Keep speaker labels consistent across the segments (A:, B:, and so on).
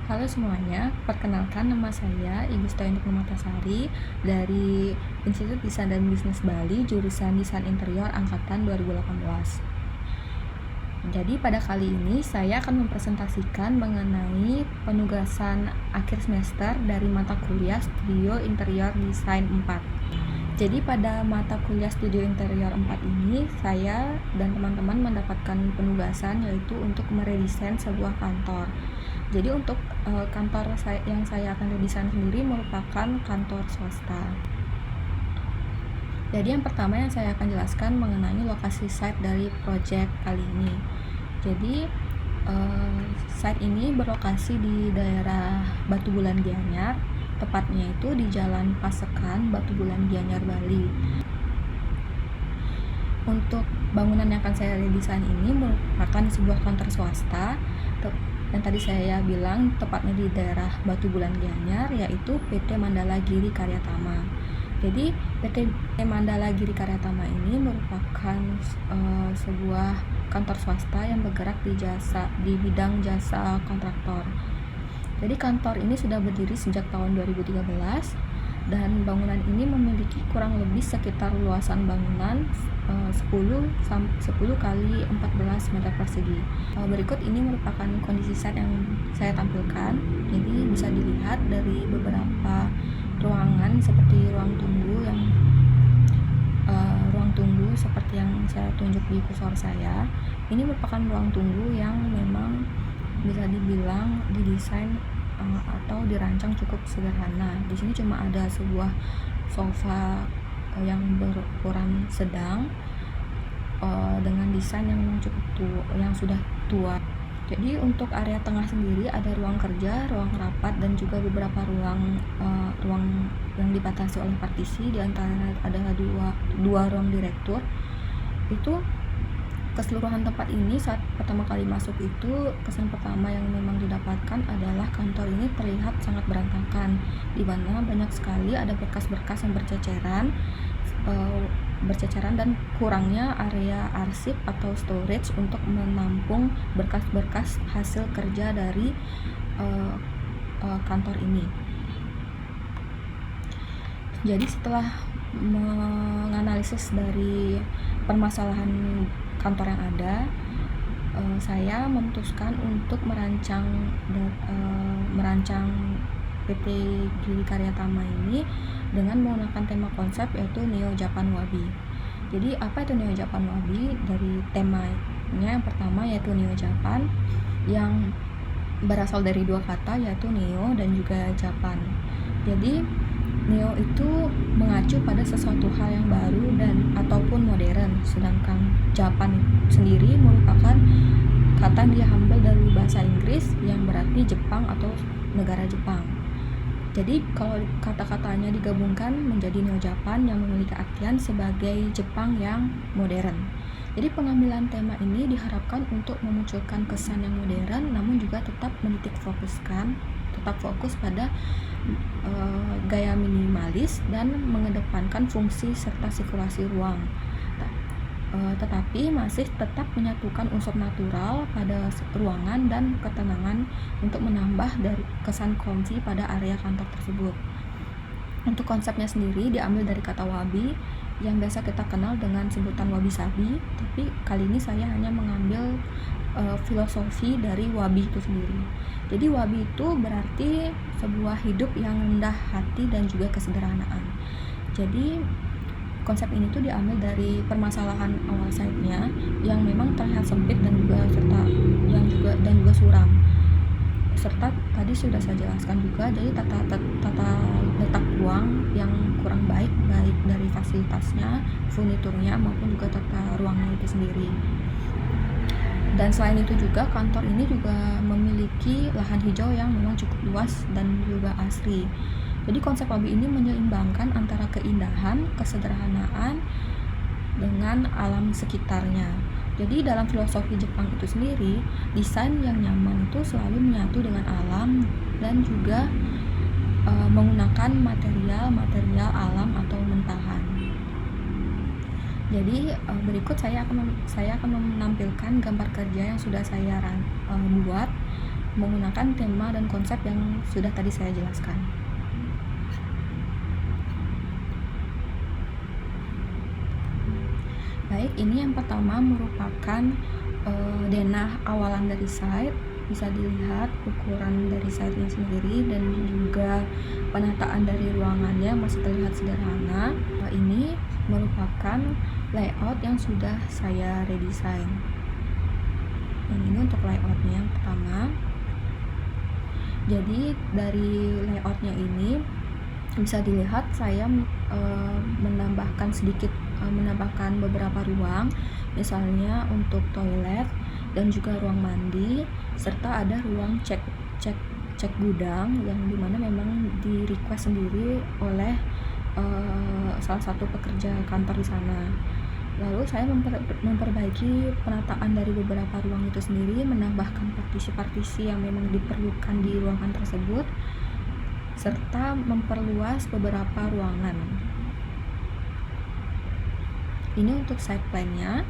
A: Halo semuanya, perkenalkan nama saya Ibu Stoyantik Numatasari dari Institut Desain dan Bisnis Bali, jurusan Desain Interior Angkatan 2018. Jadi pada kali ini saya akan mempresentasikan mengenai penugasan akhir semester dari mata kuliah Studio Interior Design 4. Jadi pada mata kuliah Studio Interior 4 ini, saya dan teman-teman mendapatkan penugasan yaitu untuk meredesain sebuah kantor. Jadi untuk kantor yang saya akan redesain sendiri merupakan kantor swasta. Jadi yang pertama yang saya akan jelaskan mengenai lokasi site dari project kali ini. Jadi site ini berlokasi di daerah Batu Bulan Gianyar, tepatnya itu di Jalan Pasekan, Batu Bulan Gianyar, Bali. Untuk bangunan yang akan saya redesain ini merupakan sebuah kantor swasta yang tadi saya bilang tepatnya di daerah Batu Bulan Gianyar, yaitu PT Mandala Giri Karyatama. Jadi PT Mandala Giri Karyatama ini merupakan sebuah kantor swasta yang bergerak di bidang jasa kontraktor. Jadi kantor ini sudah berdiri sejak tahun 2013 dan bangunan ini memiliki kurang lebih sekitar luasan bangunan 10 kali 14 meter persegi. Berikut ini merupakan kondisi site yang saya tampilkan. Jadi bisa dilihat dari beberapa ruangan seperti ruang tunggu seperti yang saya tunjuk di kursor saya. Ini merupakan ruang tunggu yang memang bisa dibilang didesain atau dirancang cukup sederhana. Di sini cuma ada sebuah sofa yang berukuran sedang dengan desain yang cukup yang sudah tua. Jadi untuk area tengah sendiri ada ruang kerja, ruang rapat, dan juga beberapa ruang yang dibatasi oleh partisi. Di antara ada dua ruang direktur. Itu keseluruhan tempat ini saat pertama kali masuk itu, kesan pertama yang memang didapatkan adalah kantor ini terlihat sangat berantakan, di mana banyak sekali ada berkas-berkas yang berceceran dan kurangnya area arsip atau storage untuk menampung berkas-berkas hasil kerja dari kantor ini. Jadi setelah menganalisis dari permasalahan kantor yang ada, saya memutuskan untuk merancang PT Giri Karyatama ini dengan menggunakan tema konsep yaitu Neo Japan Wabi. Jadi apa itu Neo Japan Wabi? Dari temanya yang pertama yaitu Neo Japan, yang berasal dari dua kata yaitu Neo dan juga Japan. Jadi Neo itu mengacu pada sesuatu hal yang baru dan ataupun modern, sedangkan Japan sendiri merupakan kata yang diambil dari bahasa Inggris yang berarti Jepang atau negara Jepang. Jadi kalau kata-katanya digabungkan menjadi Neo Japan yang memiliki artian sebagai Jepang yang modern. Jadi pengambilan tema ini diharapkan untuk memunculkan kesan yang modern, namun juga tetap fokus pada gaya minimalis dan mengedepankan fungsi serta sirkulasi ruang. Tetapi masih tetap menyatukan unsur natural pada ruangan dan ketenangan untuk menambah dari kesan cozy pada area kantor tersebut. Untuk konsepnya sendiri diambil dari kata wabi yang biasa kita kenal dengan sebutan wabi-sabi, tapi kali ini saya hanya mengambil filosofi dari wabi itu sendiri. Jadi wabi itu berarti sebuah hidup yang rendah hati dan juga kesederhanaan. Jadi konsep ini tuh diambil dari permasalahan awal site-nya yang memang terlihat sempit dan juga suram. Serta tadi sudah saya jelaskan juga, jadi tata letak ruang yang kurang baik dari fasilitasnya, furniturnya maupun juga tata ruangnya itu sendiri. Dan selain itu juga kantor ini juga memiliki lahan hijau yang memang cukup luas dan juga asri. Jadi konsep wabi ini menyeimbangkan antara keindahan, kesederhanaan dengan alam sekitarnya. Jadi dalam filosofi Jepang itu sendiri, desain yang nyaman itu selalu menyatu dengan alam dan juga menggunakan material alam atau mentahan. Jadi berikut saya akan menampilkan gambar kerja yang sudah saya buat menggunakan tema dan konsep yang sudah tadi saya jelaskan. Baik, ini yang pertama merupakan denah awalan dari site. Bisa dilihat ukuran dari site-nya sendiri dan juga penataan dari ruangannya masih terlihat sederhana. Ini merupakan layout yang sudah saya redesign. Yang ini untuk layoutnya yang pertama. Jadi dari layoutnya ini bisa dilihat saya menambahkan beberapa ruang, misalnya untuk toilet dan juga ruang mandi, serta ada ruang cek gudang yang dimana memang di request sendiri oleh salah satu pekerja kantor di sana. Lalu saya memperbaiki penataan dari beberapa ruang itu sendiri, menambahkan partisi-partisi yang memang diperlukan di ruangan tersebut, serta memperluas beberapa ruangan. Ini untuk side plan-nya,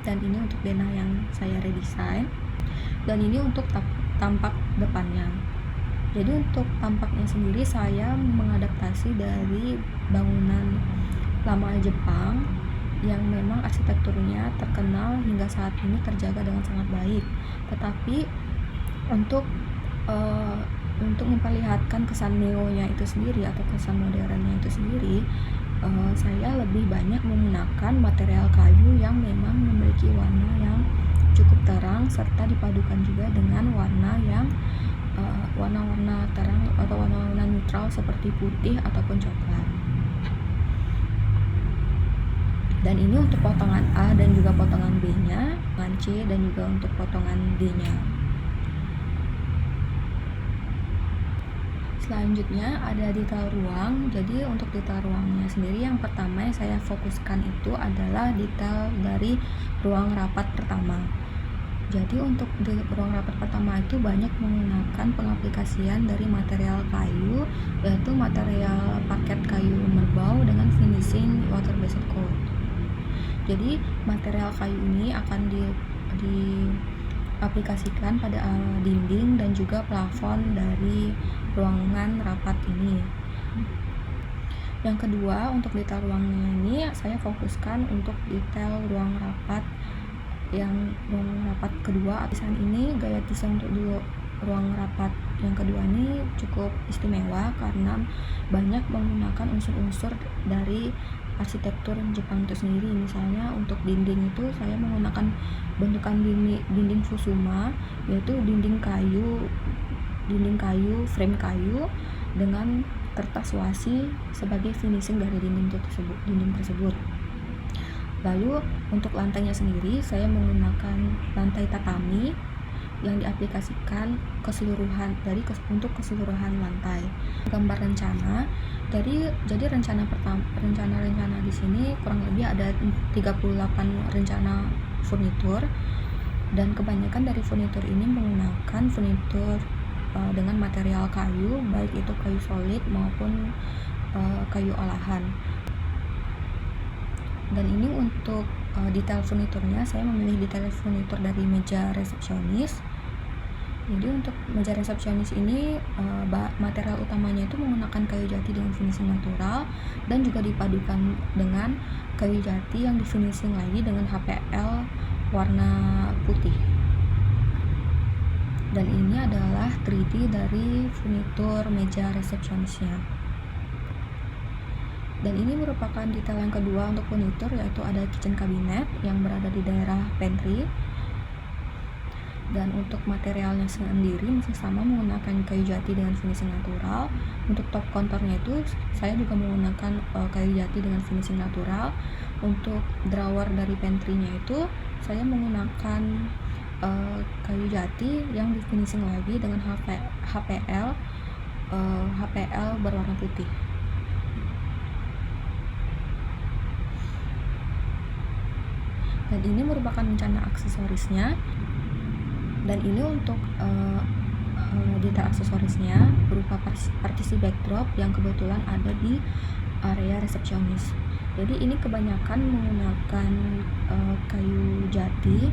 A: dan ini untuk denah yang saya redesign, dan ini untuk tampak depannya. Jadi untuk tampaknya sendiri saya mengadaptasi dari bangunan lama Jepang yang memang arsitekturnya terkenal hingga saat ini terjaga dengan sangat baik. Tetapi untuk memperlihatkan kesan neo-nya itu sendiri atau kesan modernnya itu sendiri, saya lebih banyak menggunakan material kayu yang memang memiliki warna yang cukup terang, serta dipadukan juga dengan warna yang warna-warna terang atau warna-warna netral seperti putih ataupun coklat. Dan ini untuk potongan A dan juga potongan B-nya, potongan C dan juga untuk potongan D-nya. Selanjutnya ada detail ruang. Jadi untuk detail ruangnya sendiri, yang pertama yang saya fokuskan itu adalah detail dari ruang rapat pertama. Jadi untuk di ruang rapat pertama itu banyak menggunakan pengaplikasian dari material kayu, yaitu material parket kayu merbau dengan finishing water based coat. Jadi material kayu ini akan diaplikasikan pada dinding dan juga plafon dari ruangan rapat ini. Yang kedua, untuk detail ruangnya ini saya fokuskan untuk detail ruang rapat kedua. Desain ini gaya desain untuk ruang rapat yang kedua ini cukup istimewa karena banyak menggunakan unsur-unsur dari arsitektur Jepang itu sendiri. Misalnya untuk dinding itu saya menggunakan bentukan dinding fusuma, yaitu dinding kayu, frame kayu dengan kertas wasi sebagai finishing dari dinding tersebut. Lalu untuk lantainya sendiri saya menggunakan lantai tatami yang diaplikasikan untuk keseluruhan lantai. Gambar rencana. Jadi rencana di sini kurang lebih ada 38 rencana furnitur, dan kebanyakan dari furnitur ini menggunakan furnitur dengan material kayu, baik itu kayu solid maupun kayu olahan. Dan ini untuk detail furniturnya, saya memilih detail furnitur dari meja resepsionis. Jadi untuk meja resepsionis ini material utamanya itu menggunakan kayu jati dengan finishing natural, dan juga dipadukan dengan kayu jati yang di finishing lagi dengan HPL warna putih. Dan ini adalah 3D dari furnitur meja resepsionisnya. Dan ini merupakan detail yang kedua untuk furnitur, yaitu ada kitchen cabinet yang berada di daerah pantry. Dan untuk materialnya sendiri masih sama, menggunakan kayu jati dengan finishing natural. Untuk top konturnya itu saya juga menggunakan kayu jati dengan finishing natural. Untuk drawer dari pantry-nya itu saya menggunakan kayu jati yang di finishing lagi dengan HPL berwarna putih. Dan ini merupakan rencana aksesorisnya. Dan ini untuk detail aksesorisnya berupa partisi backdrop yang kebetulan ada di area resepsionis. Jadi ini kebanyakan menggunakan kayu jati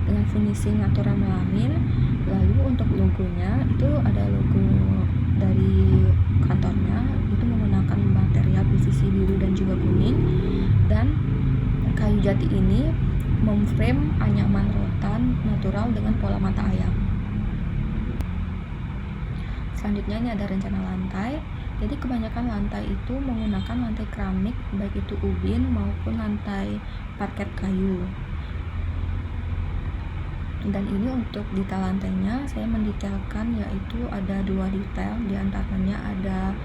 A: dengan finishing natural melamin. Lalu untuk logonya itu ada logo dari kantornya, itu menggunakan material PVC biru dan juga kuning. Dan kayu jati ini memframe anyaman rotan natural dengan pola mata ayam. Selanjutnya ini ada rencana lantai. Jadi kebanyakan lantai itu menggunakan lantai keramik, baik itu ubin maupun lantai parket kayu. Dan ini untuk detail lantainya saya mendetailkan yaitu ada 2 detail, diantaranya ada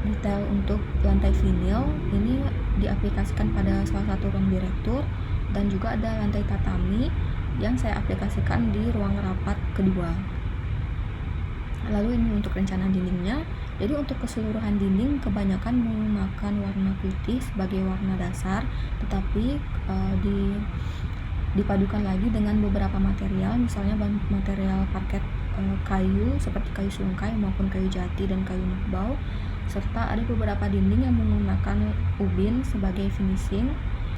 A: detail untuk lantai vinil, ini diaplikasikan pada salah satu ruang direktur, dan juga ada lantai tatami yang saya aplikasikan di ruang rapat kedua. Lalu ini untuk rencana dindingnya. Jadi untuk keseluruhan dinding kebanyakan menggunakan warna putih sebagai warna dasar, tetapi dipadukan lagi dengan beberapa material, misalnya material parket kayu seperti kayu sungkai maupun kayu jati dan kayu makbau, serta ada beberapa dinding yang menggunakan ubin sebagai finishing.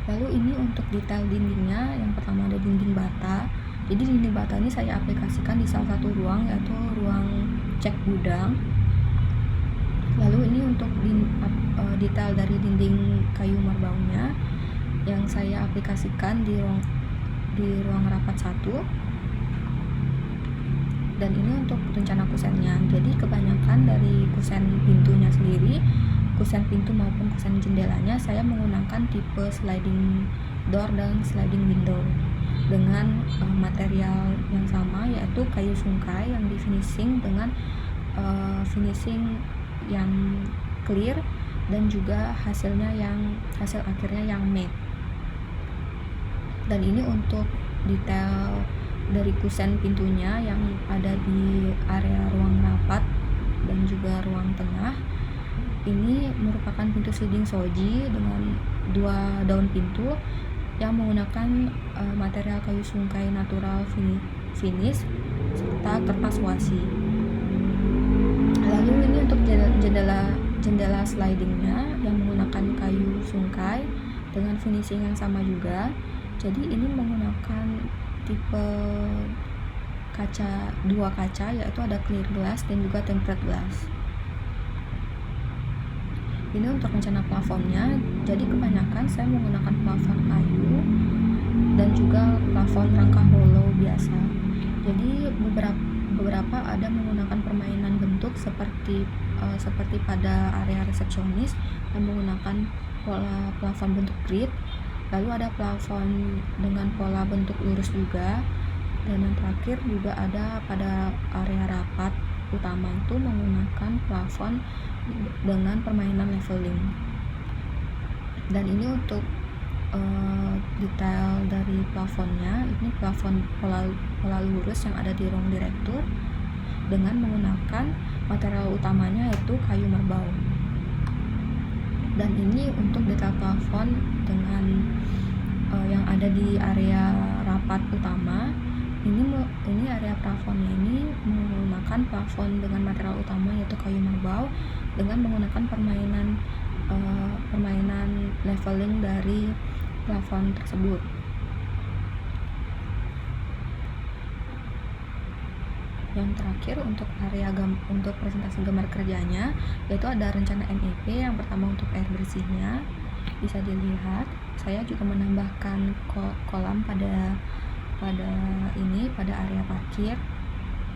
A: Lalu ini untuk detail dindingnya, yang pertama ada dinding bata. Jadi dinding bata ini saya aplikasikan di salah satu ruang, yaitu ruang cek gudang. Lalu ini untuk detail dari dinding kayu marbaunya yang saya aplikasikan di ruang rapat 1. Dan ini untuk rencana kusennya. Jadi kebanyakan dari kusen pintunya sendiri, kusen pintu maupun kusen jendelanya saya menggunakan tipe sliding door dan sliding window dengan material yang sama, yaitu kayu sungkai yang di finishing dengan finishing yang clear dan juga hasil akhirnya yang matte. Dan ini untuk detail dari kusen pintunya yang ada di area ruang rapat dan juga ruang tengah. Ini merupakan pintu sliding shoji dengan 2 daun pintu yang menggunakan material kayu sungkai natural finish serta kertas wasi. Lalu ini untuk jendela slidingnya yang menggunakan kayu sungkai dengan finishing yang sama juga. Jadi ini menggunakan tipe kaca, 2 kaca, yaitu ada clear glass dan juga tempered glass. Ini untuk rencana plafonnya. Jadi kebanyakan saya menggunakan plafon kayu dan juga plafon rangka hollow biasa. Jadi beberapa ada menggunakan permainan bentuk seperti pada area resepsionis yang menggunakan pola plafon bentuk grid. Lalu ada plafon dengan pola bentuk lurus juga. Dan yang terakhir juga ada pada area rapat utama itu menggunakan plafon dengan permainan leveling. Dan ini untuk detail dari plafonnya, ini plafon pola lurus yang ada di ruang direktur dengan menggunakan material utamanya yaitu kayu marbau. Dan ini untuk detail plafon dengan yang ada di area rapat utama. Ini area plafonnya ini menggunakan plafon dengan material utama yaitu kayu marbau dengan menggunakan permainan leveling dari plafon tersebut. Yang terakhir untuk untuk presentasi gambar kerjanya, yaitu ada rencana MEP. Yang pertama untuk air bersihnya bisa dilihat, saya juga menambahkan kolam pada area parkir.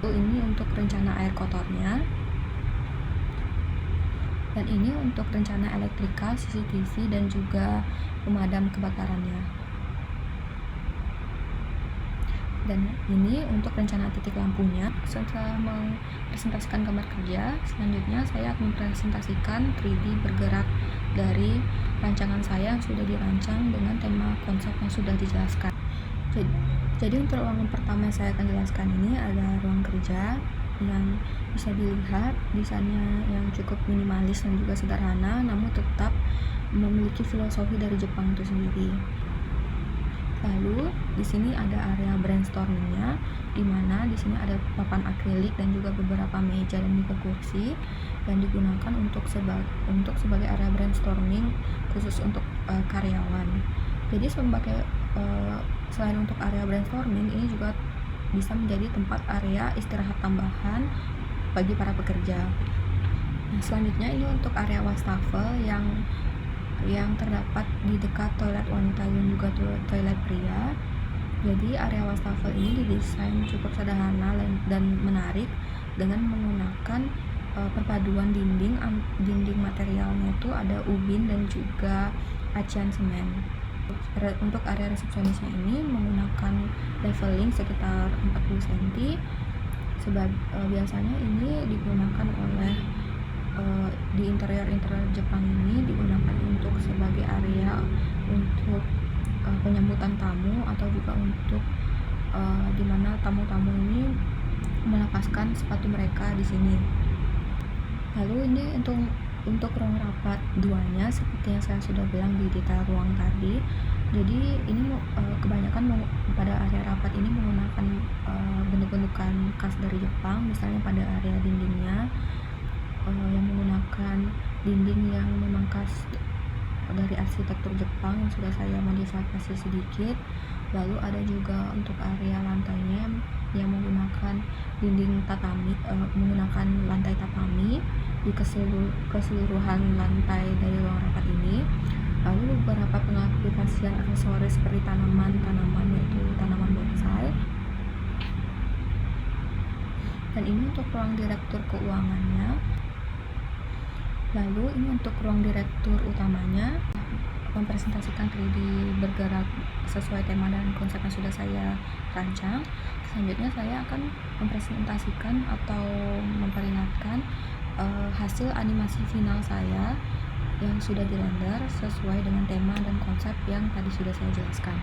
A: Ini untuk rencana air kotornya, dan ini untuk rencana elektrikal, CCTV dan juga pemadam kebakarannya. Dan ini untuk rencana titik lampunya. Setelah mempresentasikan gambar kerja, selanjutnya saya akan mempresentasikan 3D bergerak dari rancangan saya yang sudah dirancang dengan tema konsep yang sudah dijelaskan. Jadi untuk ruangan pertama yang saya akan jelaskan ini ada ruang kerja yang bisa dilihat desainnya yang cukup minimalis dan juga sederhana, namun tetap memiliki filosofi dari Jepang itu sendiri. Lalu di sini ada area brainstormingnya, di mana di sini ada papan akrilik dan juga beberapa meja dan juga kursi yang digunakan untuk sebagai area brainstorming khusus untuk karyawan. Jadi selain untuk area brainstorming, ini juga bisa menjadi tempat area istirahat tambahan bagi para pekerja. Nah, selanjutnya ini untuk area wastafel yang terdapat di dekat toilet wanita dan juga toilet pria. Jadi area wastafel ini didesain cukup sederhana dan menarik dengan menggunakan perpaduan dinding materialnya itu ada ubin dan juga acian semen. Untuk area resepsionisnya ini menggunakan leveling sekitar 40 cm. Biasanya ini digunakan oleh di interior Jepang ini digunakan untuk sebagai area untuk penyambutan tamu atau juga untuk di mana tamu-tamu ini melepaskan sepatu mereka di sini. Lalu ini untuk ruang rapat duanya, seperti yang saya sudah bilang di detail ruang tadi. Jadi ini kebanyakan pada area rapat ini menggunakan bentuk-bentukan khas dari Jepang, misalnya pada area dindingnya yang menggunakan dinding yang memang khas dari arsitektur Jepang yang sudah saya modifikasi sedikit. Lalu ada juga untuk area lantainya yang menggunakan dinding tatami, menggunakan lantai tatami di keseluruhan lantai dari ruang rapat ini. Lalu beberapa pengaplikasian aksesoris seperti tanaman yaitu tanaman bonsai. Dan ini untuk ruang direktur keuangannya. Lalu ini untuk ruang direktur utamanya, mempresentasikan 3D bergerak sesuai tema dan konsep yang sudah saya rancang. Selanjutnya saya akan mempresentasikan atau memperlihatkan hasil animasi final saya yang sudah dirender sesuai dengan tema dan konsep yang tadi sudah saya jelaskan.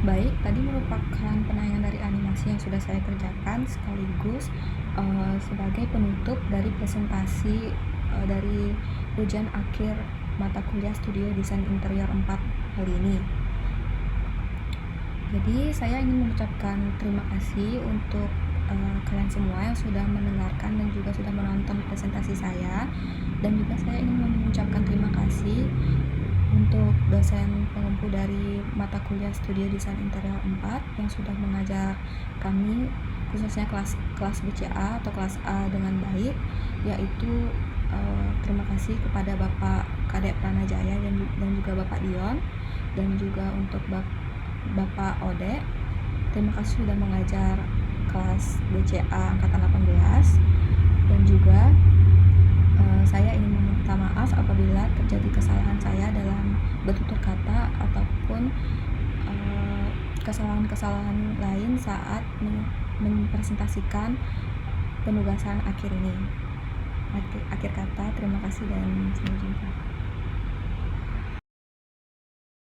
A: Baik, tadi merupakan penayangan dari animasi yang sudah saya kerjakan sekaligus sebagai penutup dari presentasi dari ujian akhir mata kuliah Studio Desain Interior 4 kali ini. Jadi saya ingin mengucapkan terima kasih untuk kalian semua yang sudah mendengarkan dan juga sudah menonton presentasi saya, dan juga saya ingin mengucapkan terima kasih untuk dosen pengempu dari mata kuliah Studio Desain Interior 4 yang sudah mengajar kami khususnya kelas BCA atau kelas A dengan baik, yaitu terima kasih kepada Bapak Kadek Pranajaya dan juga Bapak Dion, dan juga untuk Bapak Ode. Terima kasih sudah mengajar kelas BCA angkatan 18, dan juga saya ingin meminta maaf apabila terjadi kesalahan saya dalam bertutur kata ataupun kesalahan-kesalahan lain saat mempresentasikan penugasan akhir ini. Akhir kata, terima kasih dan sampai jumpa.